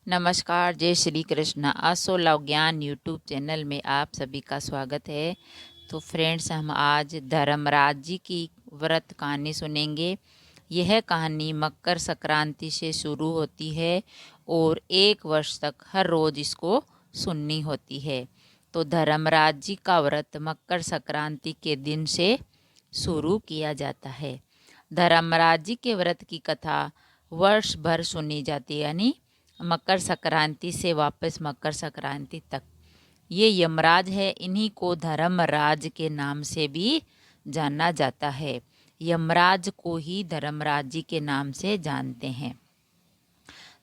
नमस्कार, जय श्री कृष्ण। आसो लव ज्ञान यूट्यूब चैनल में आप सभी का स्वागत है। तो फ्रेंड्स, हम आज धर्मराज जी की व्रत कहानी सुनेंगे। यह कहानी मकर संक्रांति से शुरू होती है और 1 वर्ष तक हर रोज़ इसको सुननी होती है। तो धर्मराज जी का व्रत मकर संक्रांति के दिन से शुरू किया जाता है। धर्मराज जी के व्रत की कथा वर्ष भर सुनी जाती है, यानी मकर संक्रांति से वापस मकर संक्रांति तक। ये यमराज है, इन्हीं को धर्मराज के नाम से भी जाना जाता है। यमराज को ही धर्मराज जी के नाम से जानते हैं।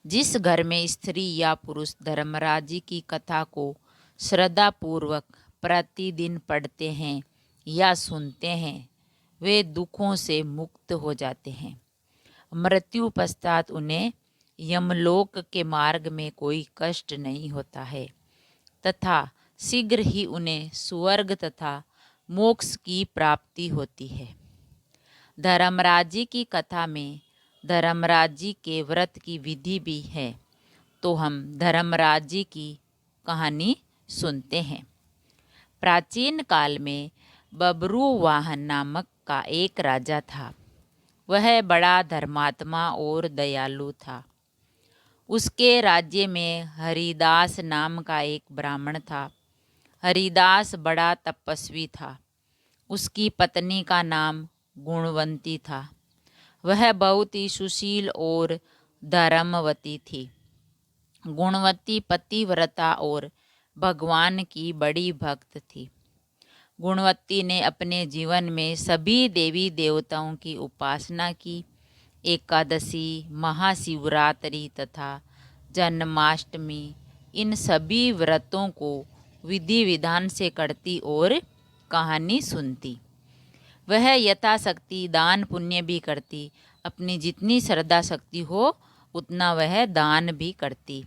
जिस घर में स्त्री या पुरुष धर्मराज जी की कथा को श्रद्धा पूर्वक प्रतिदिन पढ़ते हैं या सुनते हैं, वे दुखों से मुक्त हो जाते हैं। मृत्यु पश्चात उन्हें यमलोक के मार्ग में कोई कष्ट नहीं होता है तथा शीघ्र ही उन्हें स्वर्ग तथा मोक्ष की प्राप्ति होती है। धर्मराज जी की कथा में धर्मराज जी के व्रत की विधि भी है। तो हम धर्मराज जी की कहानी सुनते हैं। प्राचीन काल में बब्रुवाहन नामक का एक राजा था। वह बड़ा धर्मात्मा और दयालु था। उसके राज्य में हरिदास नाम का एक ब्राह्मण था। हरिदास बड़ा तपस्वी था। उसकी पत्नी का नाम गुणवंती था। वह बहुत ही सुशील और धर्मवती थी। गुणवती पतिव्रता और भगवान की बड़ी भक्त थी। गुणवती ने अपने जीवन में सभी देवी देवताओं की उपासना की। एकादशी, महाशिवरात्रि तथा जन्माष्टमी, इन सभी व्रतों को विधि विधान से करती और कहानी सुनती। वह यथाशक्ति दान पुण्य भी करती। अपनी जितनी श्रद्धा शक्ति हो उतना वह दान भी करती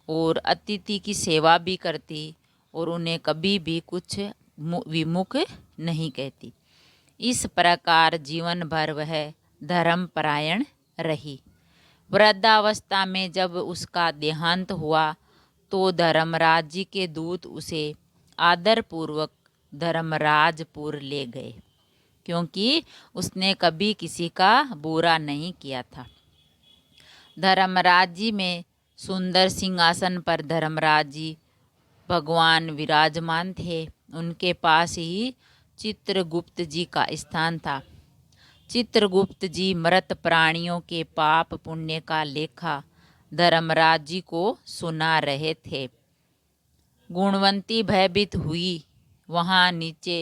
और अतिथि की सेवा भी करती और उन्हें कभी भी कुछ विमुख नहीं कहती। इस प्रकार जीवन भर वह धर्मपरायण रही। वृद्धावस्था में जब उसका देहांत हुआ तो धर्मराज जी के दूत उसे आदरपूर्वक धर्मराजपुर ले गए, क्योंकि उसने कभी किसी का बुरा नहीं किया था। धर्मराज जी में सुंदर सिंहासन पर धर्मराज जी भगवान विराजमान थे। उनके पास ही चित्रगुप्त जी का स्थान था। चित्रगुप्त जी मृत प्राणियों के पाप पुण्य का लेखा धर्मराज जी को सुना रहे थे। गुणवंती भयभीत हुई वहाँ नीचे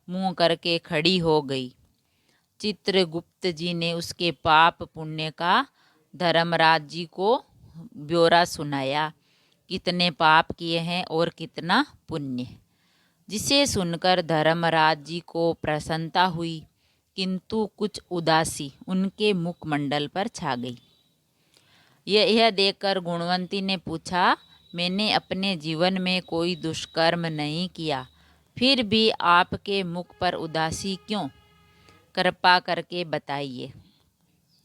मुंह करके खड़ी हो गई। चित्रगुप्त जी ने उसके पाप पुण्य का धर्मराज जी को ब्यौरा सुनाया, कितने पाप किए हैं और कितना पुण्य, जिसे सुनकर धर्मराज जी को प्रसन्नता हुई, किंतु कुछ उदासी उनके मुखमंडल पर छा गई। यह देखकर गुणवंती ने पूछा, मैंने अपने जीवन में कोई दुष्कर्म नहीं किया, फिर भी आपके मुख पर उदासी क्यों? कृपा करके बताइए।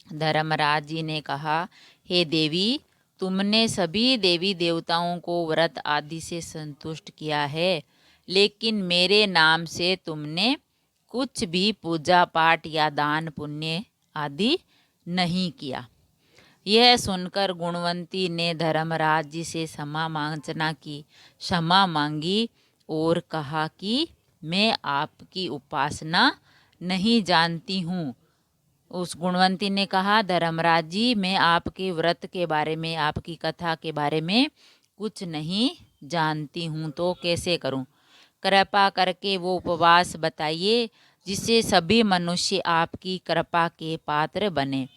धर्मराज जी ने कहा, हे देवी, तुमने सभी देवी देवताओं को व्रत आदि से संतुष्ट किया है, लेकिन मेरे नाम से तुमने कुछ भी पूजा पाठ या दान पुण्य आदि नहीं किया। यह सुनकर गुणवंती ने धर्मराज जी से क्षमा मांगी और कहा कि मैं आपकी उपासना नहीं जानती हूँ। उस गुणवंती ने कहा, धर्मराज जी, मैं आपके व्रत के बारे में, आपकी कथा के बारे में कुछ नहीं जानती हूँ, तो कैसे करूँ? कृपा करके वो उपवास बताइए जिससे सभी मनुष्य आपकी कृपा के पात्र बने।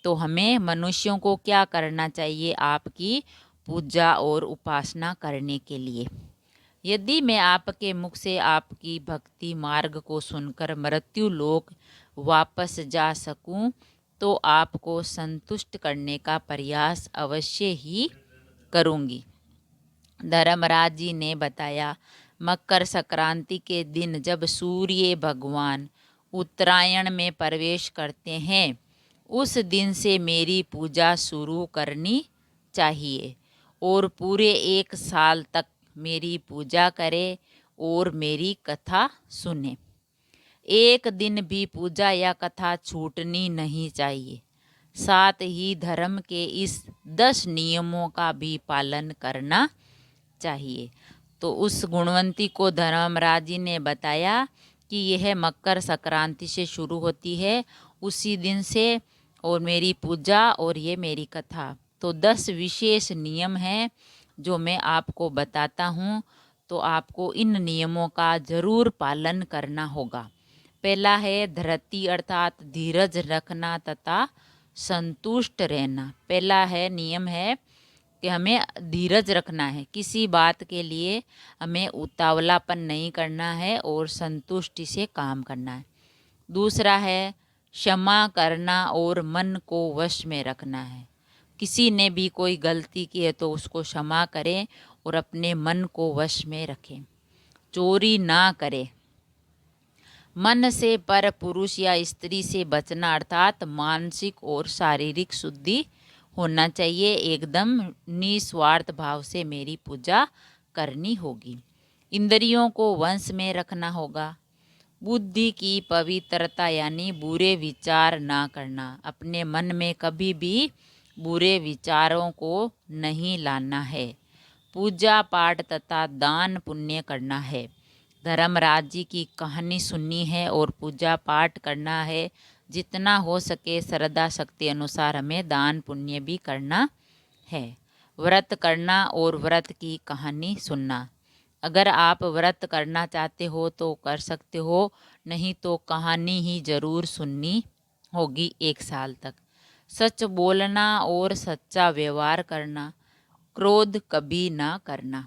तो हमें मनुष्यों को क्या करना चाहिए आपकी पूजा और उपासना करने के लिए? यदि मैं आपके मुख से आपकी भक्ति मार्ग को सुनकर मृत्यु लोक वापस जा सकूं, तो आपको संतुष्ट करने का प्रयास अवश्य ही करूंगी। धर्मराज जी ने बताया, मकर संक्रांति के दिन जब सूर्य भगवान उत्तरायण में प्रवेश करते हैं, उस दिन से मेरी पूजा शुरू करनी चाहिए और पूरे 1 साल तक मेरी पूजा करे और मेरी कथा सुने। एक दिन भी पूजा या कथा छूटनी नहीं चाहिए। साथ ही धर्म के इस 10 नियमों का भी पालन करना चाहिए। तो उस गुणवंती को धर्मराज जी ने बताया कि यह मकर संक्रांति से शुरू होती है, उसी दिन से, और मेरी पूजा और ये मेरी कथा। तो 10 विशेष नियम हैं जो मैं आपको बताता हूँ, तो आपको इन नियमों का ज़रूर पालन करना होगा। पहला है धृति अर्थात धीरज रखना तथा संतुष्ट रहना। पहला है नियम है कि हमें धीरज रखना है, किसी बात के लिए हमें उतावलापन नहीं करना है और संतुष्टि से काम करना है। दूसरा है क्षमा करना और मन को वश में रखना है। किसी ने भी कोई गलती की है तो उसको क्षमा करें और अपने मन को वश में रखें। चोरी ना करें। मन से पर पुरुष या स्त्री से बचना अर्थात मानसिक और शारीरिक शुद्धि होना चाहिए। एकदम निस्वार्थ भाव से मेरी पूजा करनी होगी। इंद्रियों को वश में रखना होगा। बुद्धि की पवित्रता यानी बुरे विचार ना करना। अपने मन में कभी भी बुरे विचारों को नहीं लाना है। पूजा पाठ तथा दान पुण्य करना है। धर्मराज जी की कहानी सुननी है और पूजा पाठ करना है। जितना हो सके श्रद्धा शक्ति अनुसार हमें दान पुण्य भी करना है। व्रत करना और व्रत की कहानी सुनना। अगर आप व्रत करना चाहते हो तो कर सकते हो, नहीं तो कहानी ही ज़रूर सुननी होगी 1 साल तक। सच बोलना और सच्चा व्यवहार करना। क्रोध कभी ना करना।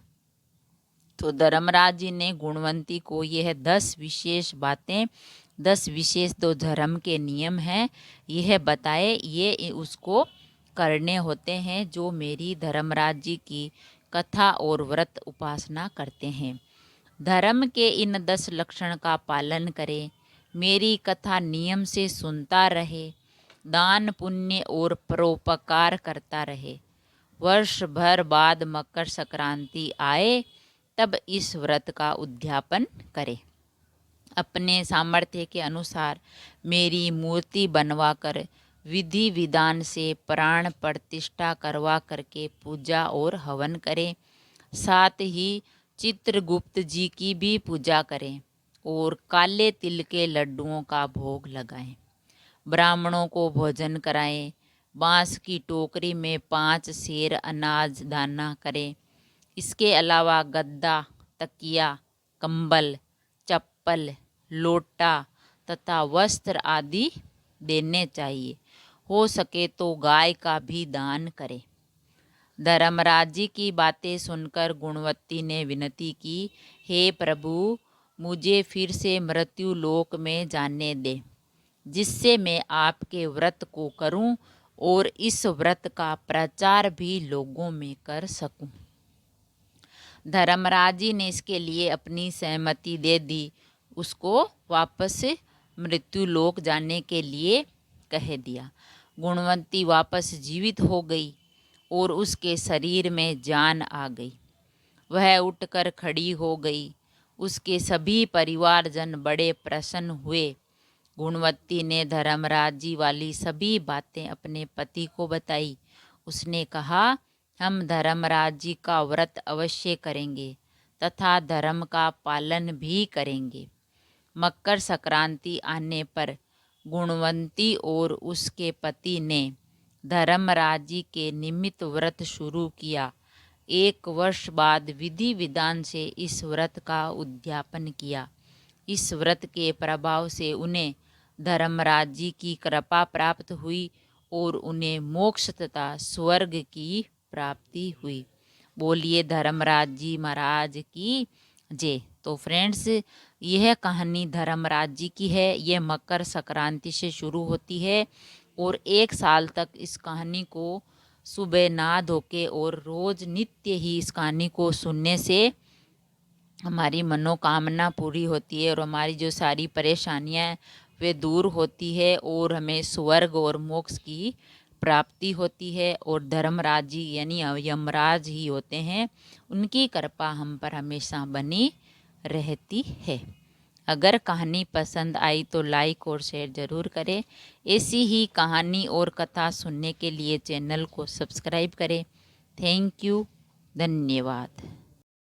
तो धर्मराज जी ने गुणवंती को यह 10 विशेष बातें, 10 विशेष तो धर्म के नियम हैं, यह बताए, ये उसको करने होते हैं जो मेरी धर्मराज जी की कथा और व्रत उपासना करते हैं। धर्म के इन 10 लक्षण का पालन करें। मेरी कथा नियम से सुनता रहे। दान पुण्य और परोपकार करता रहे। वर्ष भर बाद मकर संक्रांति आए तब इस व्रत का उद्यापन करें। अपने सामर्थ्य के अनुसार मेरी मूर्ति बनवाकर विधि विधान से प्राण प्रतिष्ठा करवा करके पूजा और हवन करें। साथ ही चित्रगुप्त जी की भी पूजा करें और काले तिल के लड्डुओं का भोग लगाएं। ब्राह्मणों को भोजन कराएं। बांस की टोकरी में 5 सेर अनाज दाना करें। इसके अलावा गद्दा, तकिया, कंबल, चप्पल, लोटा तथा वस्त्र आदि देने चाहिए। हो सके तो गाय का भी दान करें। धर्मराज जी की बातें सुनकर गुणवती ने विनती की, हे प्रभु, मुझे फिर से मृत्यु लोक में जाने दे, जिससे मैं आपके व्रत को करूं और इस व्रत का प्रचार भी लोगों में कर सकूं। धर्मराज जी ने इसके लिए अपनी सहमति दे दी। उसको वापस मृत्यु लोक जाने के लिए कह दिया। गुणवंती वापस जीवित हो गई और उसके शरीर में जान आ गई। वह उठकर खड़ी हो गई। उसके सभी परिवारजन बड़े प्रसन्न हुए। गुणवती ने धर्मराज जी वाली सभी बातें अपने पति को बताई। उसने कहा, हम धर्मराज जी का व्रत अवश्य करेंगे तथा धर्म का पालन भी करेंगे। मकर संक्रांति आने पर गुणवंती और उसके पति ने धर्मराज जी के निमित्त व्रत शुरू किया। 1 वर्ष बाद विधि विधान से इस व्रत का उद्यापन किया। इस व्रत के प्रभाव से उन्हें धर्मराज जी की कृपा प्राप्त हुई और उन्हें मोक्ष तथा स्वर्ग की प्राप्ति हुई। बोलिए धर्मराज जी महाराज की जय। तो फ्रेंड्स, यह कहानी धर्मराज जी की है। यह मकर संक्रांति से शुरू होती है और 1 साल तक इस कहानी को सुबह नहा धो के और रोज नित्य ही इस कहानी को सुनने से हमारी मनोकामना पूरी होती है और हमारी जो सारी परेशानियां वे दूर होती है और हमें स्वर्ग और मोक्ष की प्राप्ति होती है और धर्मराज जी यानी यमराज ही होते हैं, उनकी कृपा हम पर हमेशा बनी रहती है। अगर कहानी पसंद आई तो लाइक और शेयर ज़रूर करें। ऐसी ही कहानी और कथा सुनने के लिए चैनल को सब्सक्राइब करें। थैंक यू, धन्यवाद।